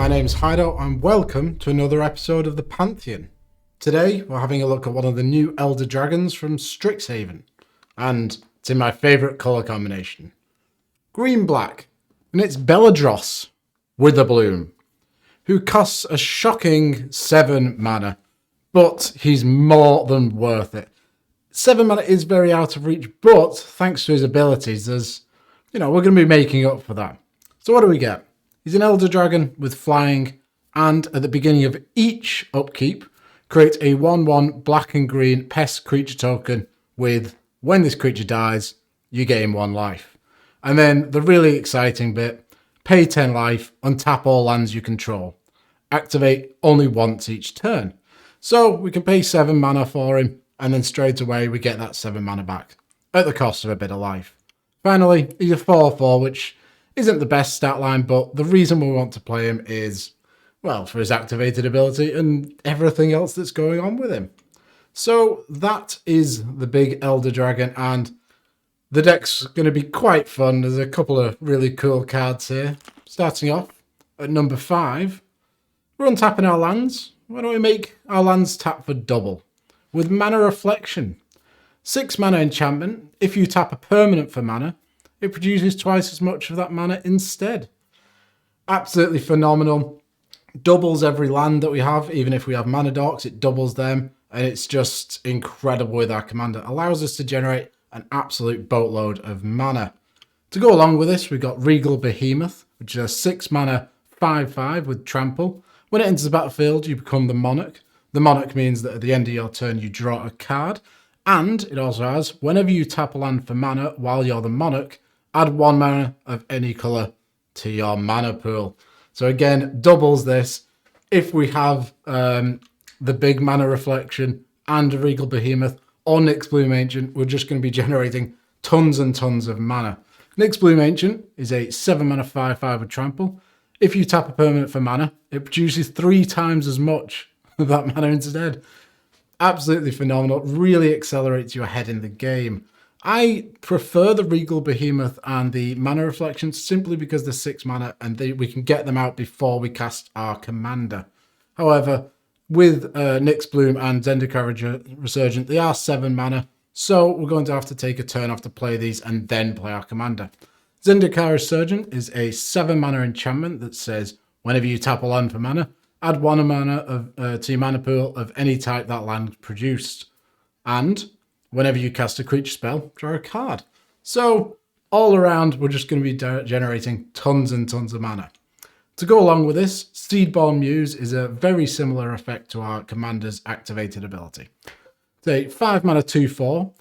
My name's Hydo and welcome to another episode of the Pantheon. Today we're having a look at one of the new Elder Dragons from Strixhaven, and it's in my favourite colour combination. Green-black, and it's Beledros Witherbloom, who costs a shocking 7 mana, but he's more than worth it. 7 mana is very out of reach, but thanks to his abilities, we're going to be making up for that. So what do we get? He's an Elder Dragon with flying, and at the beginning of each upkeep, create a 1/1 black and green pest creature token with, when this creature dies, you gain 1 life. And then the really exciting bit, pay 10 life, untap all lands you control. Activate only once each turn. So we can pay 7 mana for him, and then straight away we get that 7 mana back, at the cost of a bit of life. Finally, he's a 4/4, which isn't the best stat line, but the reason we want to play him is, well, for his activated ability and everything else that's going on with him. So that is the big Elder Dragon, and the deck's going to be quite fun. There's a couple of really cool cards here. Starting off at number 5, we're untapping our lands. Why don't we make our lands tap for double? With Mana Reflection. 6 mana enchantment. If you tap a permanent for mana, it produces twice as much of that mana instead. Absolutely phenomenal. Doubles every land that we have. Even if we have mana dorks, it doubles them. And it's just incredible with our commander. Allows us to generate an absolute boatload of mana. To go along with this, we've got Regal Behemoth, which is a 6 mana 5/5 with trample. When it enters the battlefield, you become the Monarch. The Monarch means that at the end of your turn, you draw a card. And it also has, whenever you tap a land for mana while you're the Monarch, add 1 mana of any colour to your mana pool. So again, doubles this. If we have the big Mana Reflection and a Regal Behemoth or Nyx Bloom Ancient, we're just going to be generating tons and tons of mana. Nyx Bloom Ancient is a 7 mana 5/5 with trample. If you tap a permanent for mana, it produces 3 times as much of that mana instead. Absolutely phenomenal. Really accelerates you ahead in the game. I prefer the Regal Behemoth and the Mana Reflection simply because they're 6 mana and we can get them out before we cast our commander. However, with Nyx Bloom and Zendikar Resurgent, they are 7 mana, so we're going to have to take a turn off to play these and then play our commander. Zendikar Resurgent is a 7 mana enchantment that says, whenever you tap a land for mana, add 1 mana to your mana pool of any type that land produced. And whenever you cast a creature spell, draw a card. So, all around, we're just going to be generating tons and tons of mana. To go along with this, Seedborn Muse is a very similar effect to our commander's activated ability. It's a 5 mana 2/4.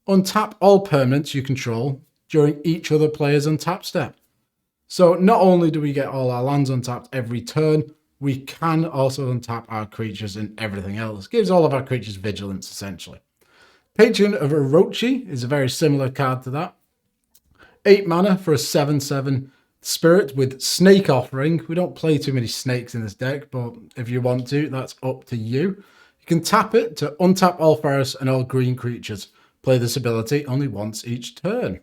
Untap all permanents you control during each other player's untap step. So, not only do we get all our lands untapped every turn, we can also untap our creatures and everything else. Gives all of our creatures vigilance, essentially. Patron of Orochi is a very similar card to that. 8 mana for a 7/7 spirit with Snake Offering. We don't play too many snakes in this deck, but if you want to, that's up to you. You can tap it to untap all forest and all green creatures. Play this ability only once each turn.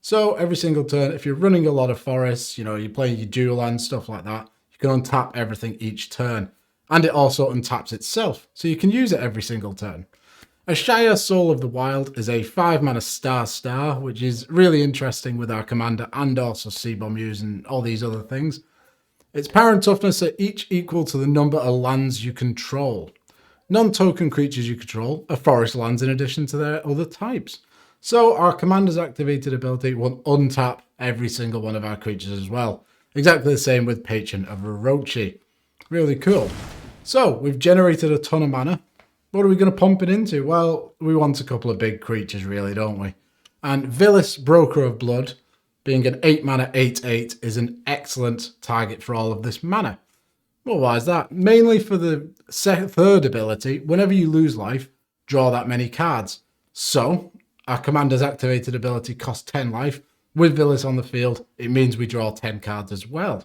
So every single turn, if you're running a lot of forests, you're playing your dual land, stuff like that, you can untap everything each turn. And it also untaps itself, so you can use it every single turn. Ashaya Soul of the Wild is a 5 mana star, which is really interesting with our commander and also Seedborn Muse and all these other things. Its power and toughness are each equal to the number of lands you control. Non-token creatures you control are forest lands in addition to their other types. So our commander's activated ability will untap every single one of our creatures as well. Exactly the same with Patron of Orochi. Really cool. So we've generated a ton of mana. What are we going to pump it into? Well, we want a couple of big creatures, really, don't we? And Vilis, Broker of Blood, being an 8 mana 8/8, is an excellent target for all of this mana. Well, why is that? Mainly for the third ability, whenever you lose life, draw that many cards. So, our commander's activated ability costs 10 life. With Vilis on the field, it means we draw 10 cards as well.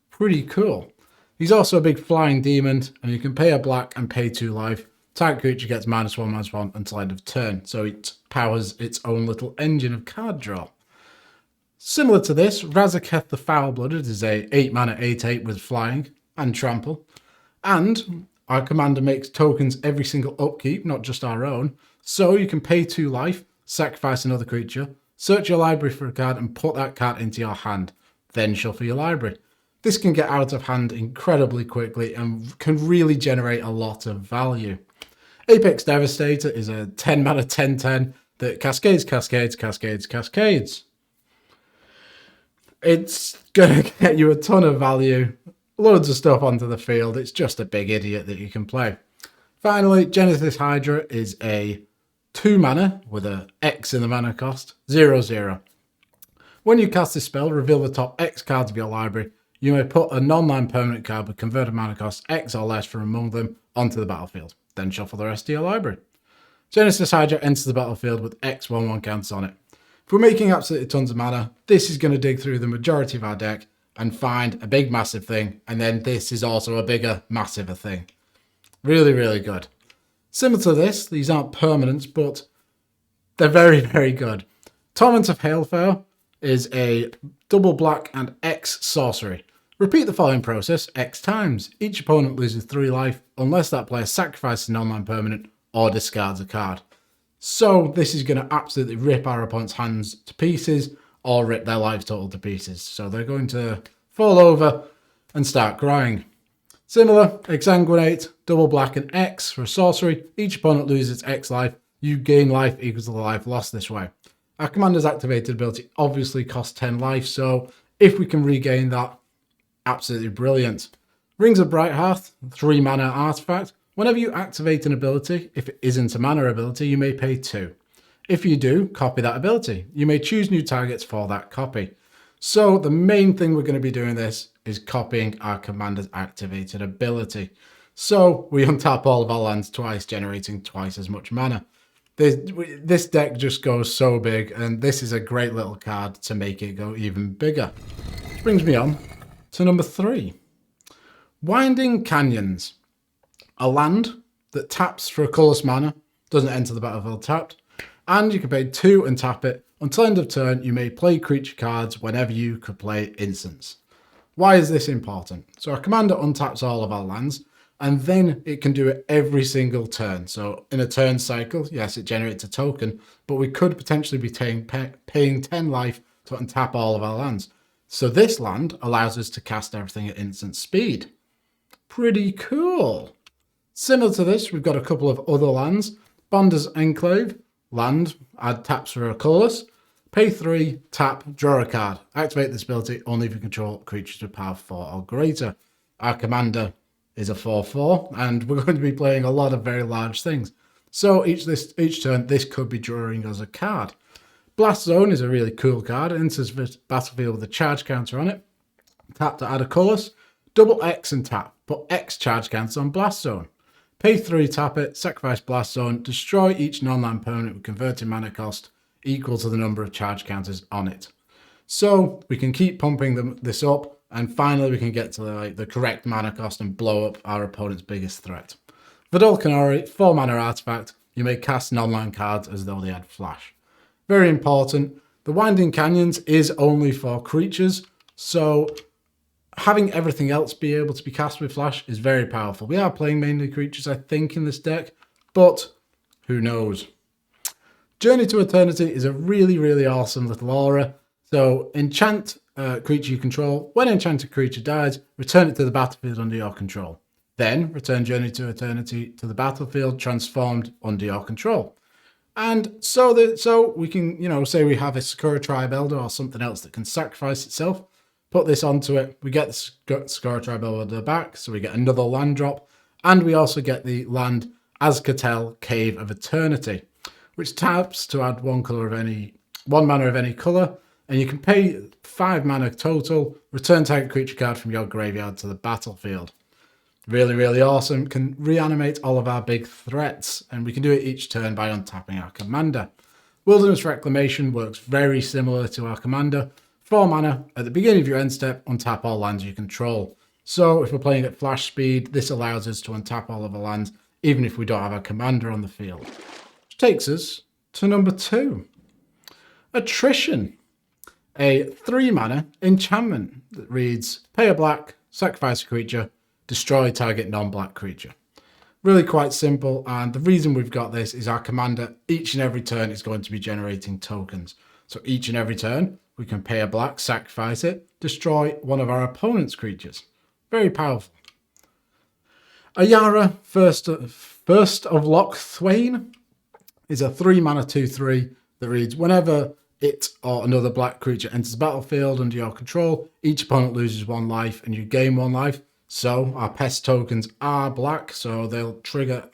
Pretty cool. He's also a big flying demon, and you can pay a black and pay 2 life. Target creature gets -1/-1 until end of turn, so it powers its own little engine of card draw. Similar to this, Razaketh the Foul-Blooded is a 8 mana 8/8 with flying and trample. And our commander makes tokens every single upkeep, not just our own. So you can pay 2 life, sacrifice another creature, search your library for a card and put that card into your hand. Then shuffle your library. This can get out of hand incredibly quickly and can really generate a lot of value. Apex Devastator is a 10 mana 10/10 that cascades. It's going to get you a ton of value, loads of stuff onto the field. It's just a big idiot that you can play. Finally, Genesis Hydra is a 2 mana with an X in the mana cost, 0/0. When you cast this spell, reveal the top X cards of your library. You may put a non-land permanent card with converted mana cost X or less from among them onto the battlefield. Then shuffle the rest of your library. Genesis Hydra enters the battlefield with X/1/1 counters on it. If we're making absolutely tons of mana, this is going to dig through the majority of our deck and find a big massive thing, and then this is also a bigger massive thing. Really, really good. Similar to this, these aren't permanents, but they're very, very good. Torment of Hailfire is a double black and X sorcery. Repeat the following process X times. Each opponent loses 3 life unless that player sacrifices an online permanent or discards a card. So this is going to absolutely rip our opponent's hands to pieces or rip their life total to pieces. So they're going to fall over and start crying. Similar, Exsanguinate, double black and X for a sorcery. Each opponent loses X life. You gain life equals to the life lost this way. Our commander's activated ability obviously costs 10 life, so if we can regain that, absolutely brilliant. Rings of Brighthearth, 3 mana artifact. Whenever you activate an ability, if it isn't a mana ability, you may pay 2. If you do, copy that ability. You may choose new targets for that copy. So the main thing we're going to be doing this is copying our commander's activated ability. So we untap all of our lands twice, generating twice as much mana. This deck just goes so big, and this is a great little card to make it go even bigger. Which brings me on to number 3. Winding Canyons. A land that taps for a colourless mana, doesn't enter the battlefield tapped, and you can pay 2 and tap it. Until end of turn, you may play creature cards whenever you could play instants. Why is this important? So our commander untaps all of our lands, and then it can do it every single turn. So in a turn cycle, yes, it generates a token, but we could potentially be paying 10 life to untap all of our lands. So this land allows us to cast everything at instant speed. Pretty cool. Similar to this, we've got a couple of other lands. Bonder's Enclave, land, add taps for a colourless. Pay 3, tap, draw a card. Activate this ability only if you control creatures with power 4 or greater. Our commander is a 4/4, and we're going to be playing a lot of very large things. So each turn, this could be drawing us a card. Blast Zone is a really cool card. It enters the battlefield with a charge counter on it. Tap to add a colourless. Double X and tap. Put X charge counter on Blast Zone. Pay 3, tap it, sacrifice Blast Zone, destroy each non-land permanent with converted mana cost equal to the number of charge counters on it. So we can keep pumping this up, and finally we can get to the correct mana cost and blow up our opponent's biggest threat. Vidal Canori, 4 mana artifact. You may cast non-land cards as though they had flash. Very important. The Winding Canyons is only for creatures, so having everything else be able to be cast with flash is very powerful. We are playing mainly creatures, I think, in this deck, but who knows? Journey to Eternity is a really, really awesome little aura. So enchant creature you control. When enchanted creature dies, return it to the battlefield under your control. Then return Journey to Eternity to the battlefield transformed under your control. And so we can, say we have a Sakura Tribe Elder or something else that can sacrifice itself. Put this onto it, we get the Sakura Tribe Elder back, so we get another land drop, and we also get the land Azcatel Cave of Eternity, which taps to add 1 mana of any colour, and you can pay 5 mana total, return target creature card from your graveyard to the battlefield. Really, really awesome. Can reanimate all of our big threats, and we can do it each turn by untapping our commander. Wilderness Reclamation works very similar to our commander. 4 mana, at the beginning of your end step, untap all lands you control. So if we're playing at flash speed, this allows us to untap all of our lands, even if we don't have our commander on the field. Which takes us to number 2. Attrition. a 3-mana enchantment that reads, pay a black, sacrifice a creature, destroy target non-black creature. Really quite simple, and the reason we've got this is our commander each and every turn is going to be generating tokens. So each and every turn, we can pay a black, sacrifice it, destroy one of our opponent's creatures. Very powerful. Ayara, First of Locthwain, is a 3-mana 2/3 that reads, whenever it or another black creature enters the battlefield under your control, each opponent loses 1 life and you gain 1 life. So our pest tokens are black, so they'll trigger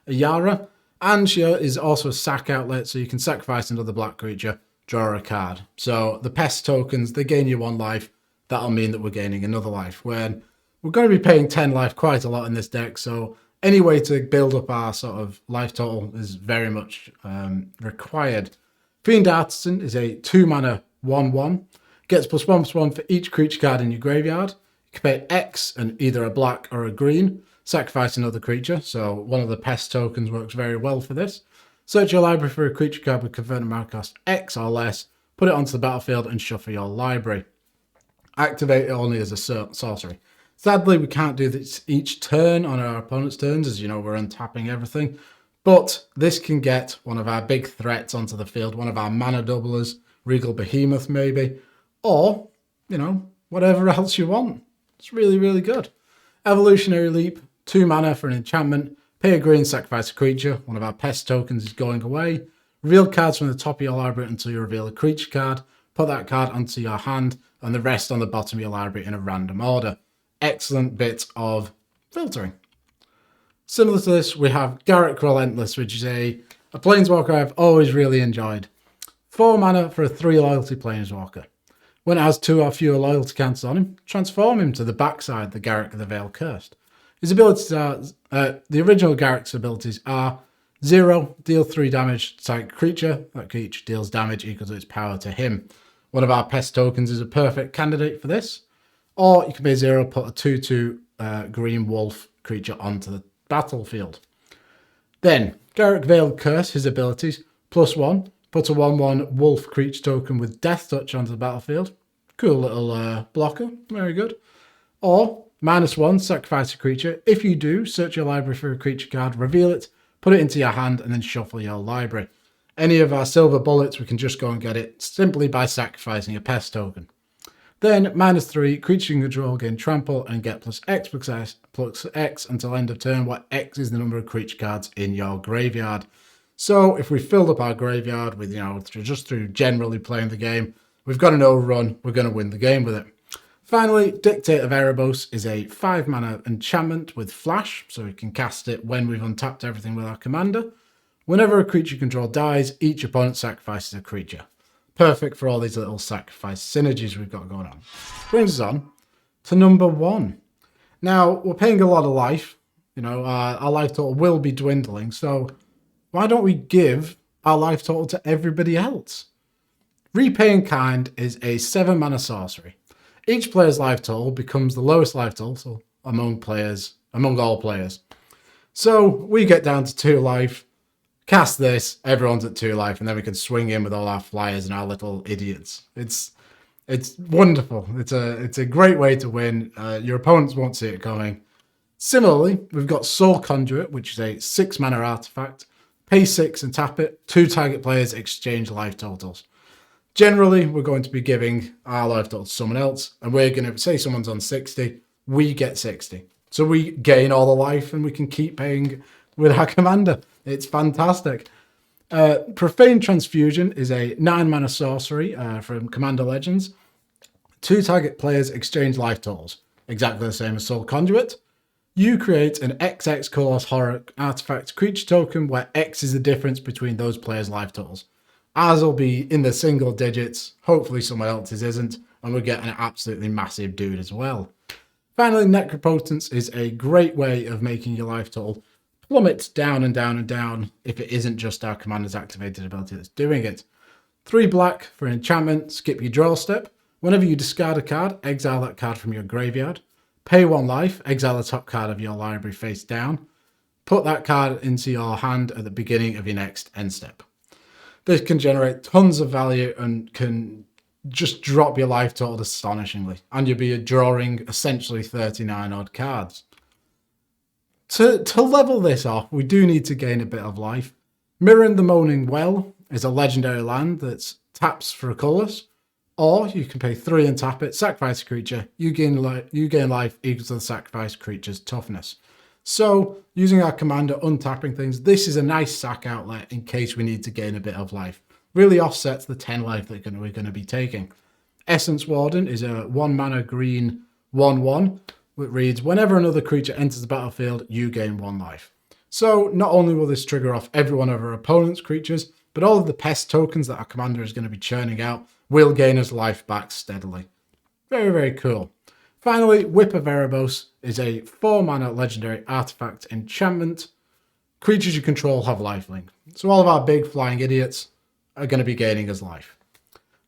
Ayara. And she is also a sack outlet, so you can sacrifice another black creature, draw a card. So the pest tokens, they gain you 1 life. That'll mean that we're gaining another life. When we're going to be paying 10 life quite a lot in this deck, so any way to build up our sort of life total is very much required. Fiend Artisan is a 2-mana 1/1. Gets +1/+1 for each creature card in your graveyard. You can pay X and either a black or a green. Sacrifice another creature, so one of the pest tokens works very well for this. Search your library for a creature card with converted mana cost X or less. Put it onto the battlefield and shuffle your library. Activate it only as a sorcery. Sadly, we can't do this each turn on our opponent's turns, as you know, we're untapping everything. But this can get one of our big threats onto the field, one of our mana doublers, Regal Behemoth maybe, or, you know, whatever else you want. It's really, really good. Evolutionary Leap, 2 mana for an enchantment. Pay a green, sacrifice a creature. One of our pest tokens is going away. Reveal cards from the top of your library until you reveal a creature card. Put that card onto your hand and the rest on the bottom of your library in a random order. Excellent bit of filtering. Similar to this, we have Garruk Relentless, which is a planeswalker I've always really enjoyed. 4 mana for a 3 loyalty planeswalker. When it has 2 or fewer loyalty counters on him, transform him to the backside, the Garruk the Veil Cursed. His abilities are, the original Garruk's abilities are 0, deal 3 damage to target creature. That creature deals damage equal to its power to him. One of our pest tokens is a perfect candidate for this. Or you can pay 0, put a 2/2 green wolf creature onto the battlefield. Then, Garruk Veiled Curse, his abilities, +1, put a 1/1 wolf creature token with Death Touch onto the battlefield. Cool little blocker, very good. Or, -1, sacrifice a creature. If you do, search your library for a creature card, reveal it, put it into your hand, and then shuffle your library. Any of our silver bullets, we can just go and get it simply by sacrificing a pest token. Then, -3, creature you control gain trample and get +X until end of turn, where X is the number of creature cards in your graveyard. So, if we filled up our graveyard with, just through generally playing the game, we've got an overrun, we're going to win the game with it. Finally, Dictate of Erebos is a 5-mana enchantment with flash, so we can cast it when we've untapped everything with our commander. Whenever a creature you control dies, each opponent sacrifices a creature. Perfect for all these little sacrifice synergies we've got going on. Brings us on to number 1. Now, we're paying a lot of life. Our life total will be dwindling, so why don't we give our life total to everybody else? Repay in Kind is a 7-mana sorcery. Each player's life total becomes the lowest life total among all players. So we get down to 2 life, cast this, everyone's at 2 life, and then we can swing in with all our flyers and our little idiots. It's wonderful. It's a great way to win. Your opponents won't see it coming. Similarly, we've got Soul Conduit, which is a 6-mana artifact. Pay 6 and tap it. 2 target players exchange life totals. Generally, we're going to be giving our life total to someone else, and we're going to say someone's on 60, we get 60. So we gain all the life, and we can keep paying with our commander. It's fantastic. Profane Transfusion is a 9-mana sorcery from Commander Legends. 2 target players exchange life totals, exactly the same as Soul Conduit. You create an XX Colossus Horror artifact creature token where X is the difference between those players' life totals. Ours will be in the single digits, hopefully someone else's isn't, and we'll get an absolutely massive dude as well. Finally, Necropotence is a great way of making your life total plummet down and down and down if it isn't just our commander's activated ability that's doing it. 3 black for an enchantment, skip your draw step. Whenever you discard a card, exile that card from your graveyard. Pay 1 life, exile the top card of your library face down. Put that card into your hand at the beginning of your next end step. This can generate tons of value and can just drop your life total astonishingly, and you'll be drawing essentially 39 odd cards. To level this off, we do need to gain a bit of life. Mirroring the Moaning Well is a legendary land that taps for a colourless, or you can pay 3 and tap it, sacrifice a creature, you gain life equal to the sacrificed creature's toughness. So, using our commander, untapping things, this is a nice sack outlet in case we need to gain a bit of life. Really offsets the 10 life that we're going to be taking. Essence Warden is a 1 mana green 1/1, which reads, whenever another creature enters the battlefield, you gain 1 life. So, not only will this trigger off every one of our opponent's creatures, but all of the pest tokens that our commander is going to be churning out will gain us life back steadily. Very, very cool. Finally, Whip of Erebos is a 4 mana legendary artifact enchantment. Creatures you control have lifelink. So all of our big flying idiots are going to be gaining us life.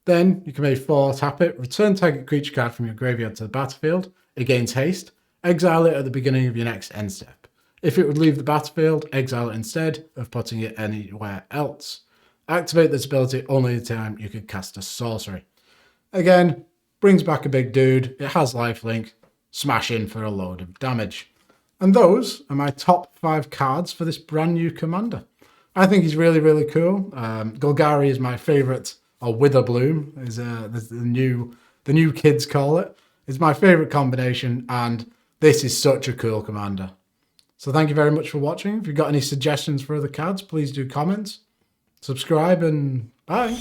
Then you can pay 4, tap it, return target creature card from your graveyard to the battlefield. It gains haste. Exile it at the beginning of your next end step. If it would leave the battlefield, exile it instead of putting it anywhere else. Activate this ability only the time you could cast a sorcery. Again, brings back a big dude. It has lifelink. Smash in for a load of damage. And those are my top 5 cards for this brand new commander. I think he's really, really cool. Golgari is my favourite, or Witherbloom, is the new kids call it. It's my favourite combination, and this is such a cool commander. So thank you very much for watching. If you've got any suggestions for other cards, please do comment, subscribe, and bye.